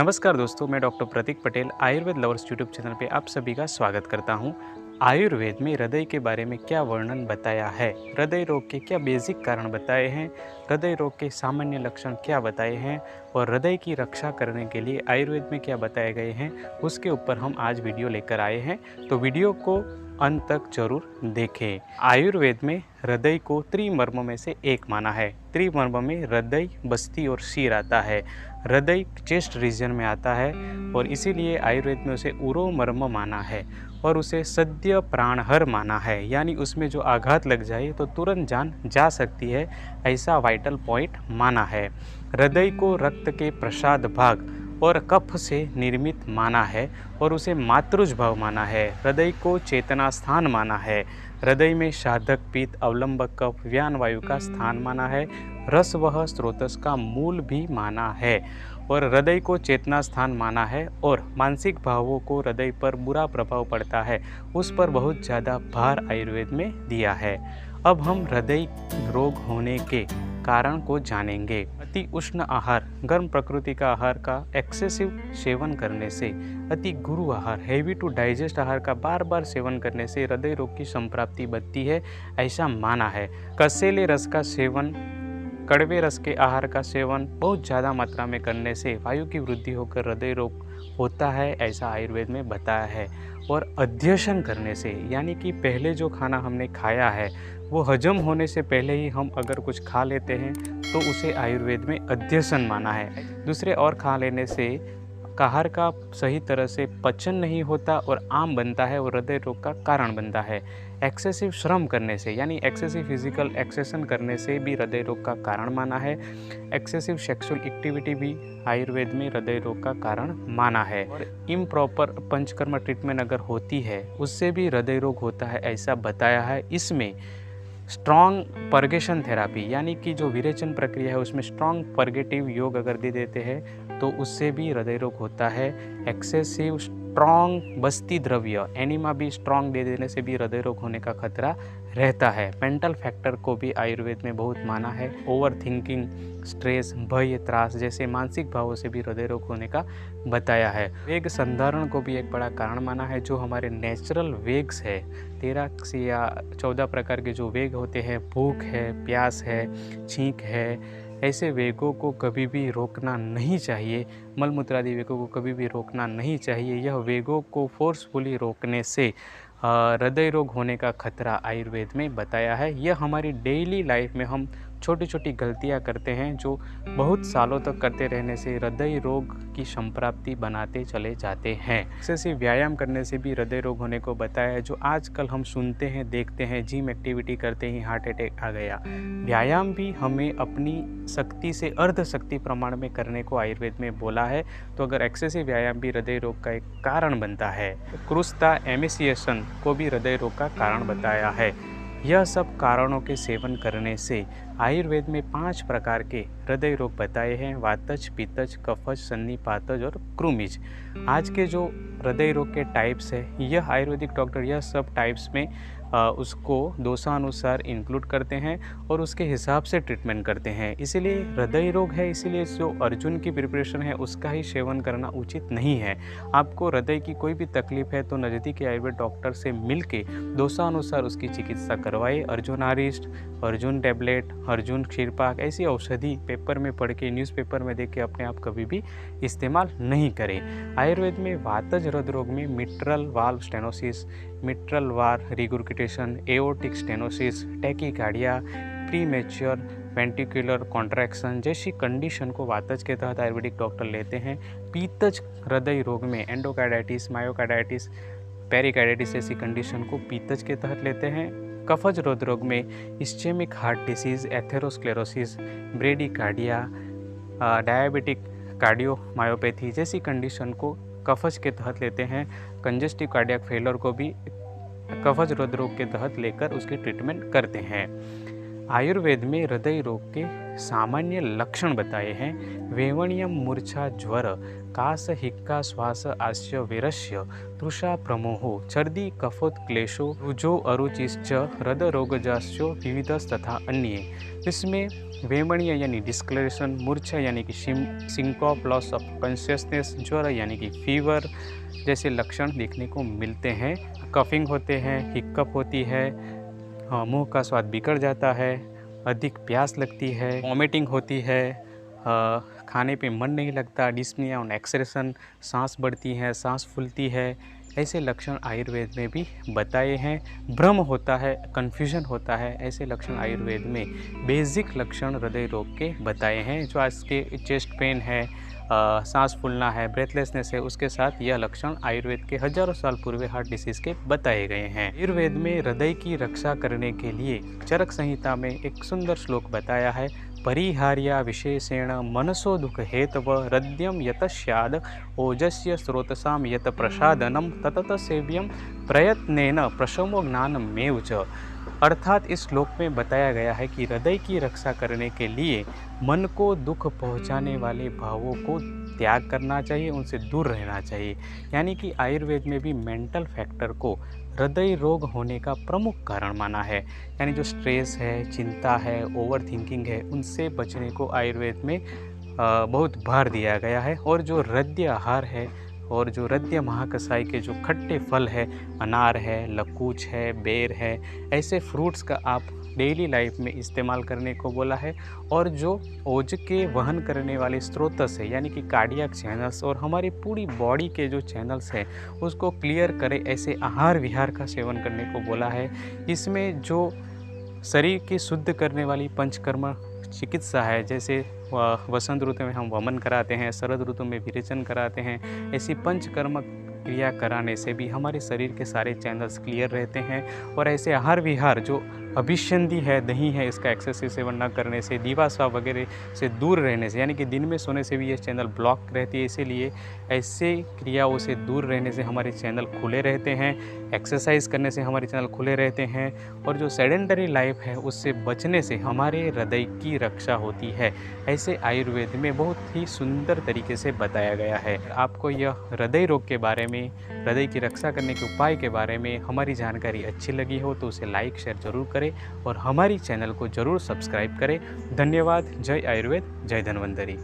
नमस्कार दोस्तों, मैं doctor Prateek Patel Ayurveda lovers YouTube channel पे आप सभी का स्वागत करता हूं। आयुर्वेद में हृदय के बारे में क्या वर्णन बताया है, हृदय रोग के क्या बेसिक कारण बताए हैं, हृदय रोग के सामान्य लक्षण क्या बताए हैं और हृदय की रक्षा करने के लिए आयुर्वेद में क्या बताए गए हैं, उसके ऊपर हम आज वीडियो लेकर आए हैं। तो वीडियो को अंत तक जरूर देखें। आयुर्वेद में हृदय को त्रिमर्म में से एक माना है। त्रिमर्म में हृदय, बस्ती और शीर आता है। हृदय चेस्ट रीजन में आता है और इसीलिए आयुर्वेद में उसे उरोमर्म माना है और उसे सद्य प्राणहर माना है, यानी उसमें जो आघात लग जाए तो तुरंत जान जा सकती है, ऐसा वाइटल पॉइंट माना है। हृदय को रक्त के प्रसाद भाग और कफ से निर्मित माना है और उसे मातृज भाव माना है। हृदय को चेतना स्थान माना है। हृदय में साधक पित्त, अवलंबक कफ, व्यान वायु का स्थान माना है। रस वह स्रोतस का मूल भी माना है और हृदय को चेतना स्थान माना है और मानसिक भावों को हृदय पर बुरा प्रभाव पड़ता है, उस पर बहुत ज़्यादा भार आयुर्वेद में दिया है। अब हम हृदय रोग होने के कारण को जानेंगे। अति उष्ण आहार, गर्म प्रकृति का आहार का एक्सेसिव सेवन करने से, अति गुरु आहार, हैवी टू डाइजेस्ट आहार का बार बार सेवन करने से हृदय रोग की संप्राप्ति बढ़ती है, ऐसा माना है। कसेले रस का सेवन, कड़वे रस के आहार का सेवन बहुत ज़्यादा मात्रा में करने से वायु की वृद्धि होकर हृदय रोग होता है, ऐसा आयुर्वेद में बताया है। और अध्यशन करने से, यानी कि पहले जो खाना हमने खाया है वो हजम होने से पहले ही हम अगर कुछ खा लेते हैं तो उसे आयुर्वेद में अध्यशन माना है। दूसरे और खा लेने से आहार का सही तरह से पचन नहीं होता और आम बनता है और हृदय रोग का कारण बनता है। एक्सेसिव श्रम करने से, यानी एक्सेसिव फिजिकल एक्सेशन करने से भी हृदय रोग का कारण माना है। एक्सेसिव सेक्सुअल एक्टिविटी भी आयुर्वेद में हृदय रोग का कारण माना है। और इम्प्रॉपर पंचकर्म ट्रीटमेंट अगर होती है उससे भी हृदय रोग होता है, ऐसा बताया है। इसमें स्ट्रॉन्ग पर्गेशन थेरापी, यानी कि जो विरेचन प्रक्रिया है उसमें स्ट्रॉन्ग पर्गेटिव योग अगर दे देते हैं तो उससे भी हृदय रोग होता है। एक्सेसिव स्ट्रॉन्ग बस्ती द्रव्य, एनिमा भी स्ट्रॉन्ग दे देने से भी हृदय रोग होने का खतरा रहता है। मेंटल फैक्टर को भी आयुर्वेद में बहुत माना है। ओवर थिंकिंग, स्ट्रेस, भय, त्रास जैसे मानसिक भावों से भी हृदय रोग होने का बताया है। वेग संधारण को भी एक बड़ा कारण माना है। जो हमारे नेचुरल वेग्स है, 13 से या 14 प्रकार के जो वेग होते हैं, भूख है, प्यास है, छींक है, ऐसे वेगों को कभी भी रोकना नहीं चाहिए। मलमूत्रादि वेगों को कभी भी रोकना नहीं चाहिए। यह वेगों को फोर्सफुली रोकने से हृदय रोग होने का खतरा आयुर्वेद में बताया है। यह हमारी डेली लाइफ में हम छोटी छोटी गलतियां करते हैं जो बहुत सालों तक करते रहने से हृदय रोग की संप्राप्ति बनाते चले जाते हैं। एक्सेसिव व्यायाम करने से भी हृदय रोग होने को बताया है। जो आजकल हम सुनते हैं, देखते हैं, जिम एक्टिविटी करते ही हार्ट अटैक आ गया। व्यायाम भी हमें अपनी शक्ति से अर्ध शक्ति प्रमाण में करने को आयुर्वेद में बोला है। तो अगर एक्सेसिव व्यायाम भी हृदय रोग का एक कारण बनता है। क्रूसता, एमिसिएशन को भी हृदय रोग का कारण बताया है। यह सब कारणों के सेवन करने से आयुर्वेद में 5 प्रकार के हृदय रोग बताए हैं: वातज, पित्तज, कफज, सन्निपातज और क्रूमिज। आज के जो हृदय रोग के टाइप्स है, यह आयुर्वेदिक डॉक्टर यह सब टाइप्स में उसको दोषानुसार इंक्लूड करते हैं और उसके हिसाब से ट्रीटमेंट करते हैं। इसीलिए हृदय रोग है, इसीलिए जो अर्जुन की प्रिपरेशन है उसका ही सेवन करना उचित नहीं है। आपको हृदय की कोई भी तकलीफ है तो नज़दीकी आयुर्वेद डॉक्टर से मिलके दोषानुसार उसकी चिकित्सा करवाए। अर्जुन आरिष्ट, अर्जुन टैबलेट, अर्जुन क्षीरपाक ऐसी औषधि पेपर में पढ़ के, न्यूज़पेपर में देख के अपने आप कभी भी इस्तेमाल नहीं करें। आयुर्वेद में वातज हृदय रोग में mitral valve stenosis, mitral valve regurgitation, aortic stenosis, tachycardia, premature ventricular contraction जैसी कंडीशन को वातज के तहत आयुर्वेदिक डॉक्टर लेते हैं। पीतज हृदय रोग में एंडोकार्डाइटिस, मायोकार्डाइटिस, पेरिकार्डाइटिस जैसी कंडीशन को पीतज के तहत लेते हैं। कफज हृदय रोग में ischaemic heart disease, atherosclerosis, bradycardia, diabetic cardiomyopathy जैसी कंडीशन को कफज के तहत लेते हैं। कंजेस्टिव कार्डियक फेलर को भी कफज हृदय रोग के तहत लेकर उसकी ट्रीटमेंट करते हैं। आयुर्वेद में हृदय रोग के सामान्य लक्षण बताए हैं। वेवणियम, मूर्छा, ज्वर, कास, हिक्का, श्वास, आस्य, वैरस्य, तृषा, प्रमोहो, छर्दी, कफोत, क्लेशो, रुजो, अरुचिश्च, हृदरोगजाश्चो विविधस तथा अन्य। इसमें वेमणीय यानी डिस्कलरेशन, मूर्छा यानी कि सिंकॉप, लॉस ऑफ कॉन्शियसनेस, ज्वर यानी कि फीवर जैसे लक्षण देखने को मिलते हैं। कफिंग होते हैं, हिक्कप होती है, मुंह का स्वाद बिगड़ जाता है, अधिक प्यास लगती है, वॉमिटिंग होती है, खाने पे मन नहीं लगता, डिस्निया और एक्सरेशन, सांस बढ़ती है, सांस फूलती है। ऐसे लक्षण आयुर्वेद में भी बताए हैं। भ्रम होता है, कन्फ्यूजन होता है, ऐसे लक्षण आयुर्वेद में बेसिक लक्षण हृदय रोग के बताए हैं। जो आज के चेस्ट पेन है, सांस फूलना है, ब्रेथलेसनेस है, उसके साथ यह लक्षण आयुर्वेद के हजारों साल पूर्व हार्ट डिसीज के बताए गए हैं। आयुर्वेद में हृदय की रक्षा करने के लिए चरक संहिता में एक सुंदर श्लोक बताया है। परिहार्या विशेषेण मनसो दुख हेतव हृदयम यत स्याद ओजस्य स्रोतसाम यत प्रसादनम ततत सेव्यम प्रयत्नेन प्रशमो ज्ञानमेव च। अर्थात इस श्लोक में बताया गया है कि हृदय की रक्षा करने के लिए मन को दुख पहुंचाने वाले भावों को त्याग करना चाहिए, उनसे दूर रहना चाहिए। यानी कि आयुर्वेद में भी मेंटल फैक्टर को हृदय रोग होने का प्रमुख कारण माना है। यानी जो स्ट्रेस है, चिंता है, ओवर थिंकिंग है, उनसे बचने को आयुर्वेद में बहुत भार दिया गया है। और जो हृदय आहार है और जो हृदय महाकसाई के जो खट्टे फल है, अनार है, लकुच है, बेर है, ऐसे फ्रूट्स का आप डेली लाइफ में इस्तेमाल करने को बोला है। और जो ओज के वहन करने वाले स्रोतस है, यानी कि कार्डियक चैनल्स और हमारी पूरी बॉडी के जो चैनल्स हैं उसको क्लियर करे, ऐसे आहार विहार का सेवन करने को बोला है। इसमें जो शरीर की शुद्ध करने वाली पंचकर्म चिकित्सा है, जैसे वसंत ऋतु में हम वमन कराते हैं, शरद ऋतु में विरेचन कराते हैं, ऐसी पंचकर्म क्रिया कराने से भी हमारे शरीर के सारे चैनल्स क्लियर रहते हैं। और ऐसे आहार विहार जो अभिसंधि है, दही है, इसका एक्सेसिव सेवन न करने से, दीवास्वा वगैरह से दूर रहने से, यानी कि दिन में सोने से भी ये चैनल ब्लॉक रहती है, इसीलिए ऐसे क्रियाओं से दूर रहने से हमारे चैनल खुले रहते हैं। एक्सरसाइज करने से हमारे चैनल खुले रहते हैं। और जो सेडेंटरी लाइफ है उससे बचने से हमारे हृदय की रक्षा होती है। ऐसे आयुर्वेद में बहुत ही सुंदर तरीके से बताया गया है। आपको यह हृदय रोग के बारे में, हृदय की रक्षा करने के उपाय के बारे में हमारी जानकारी अच्छी लगी हो तो उसे लाइक शेयर जरूर करें और हमारी चैनल को जरूर सब्सक्राइब करें। धन्यवाद। जय आयुर्वेद, जय धन्वंतरी।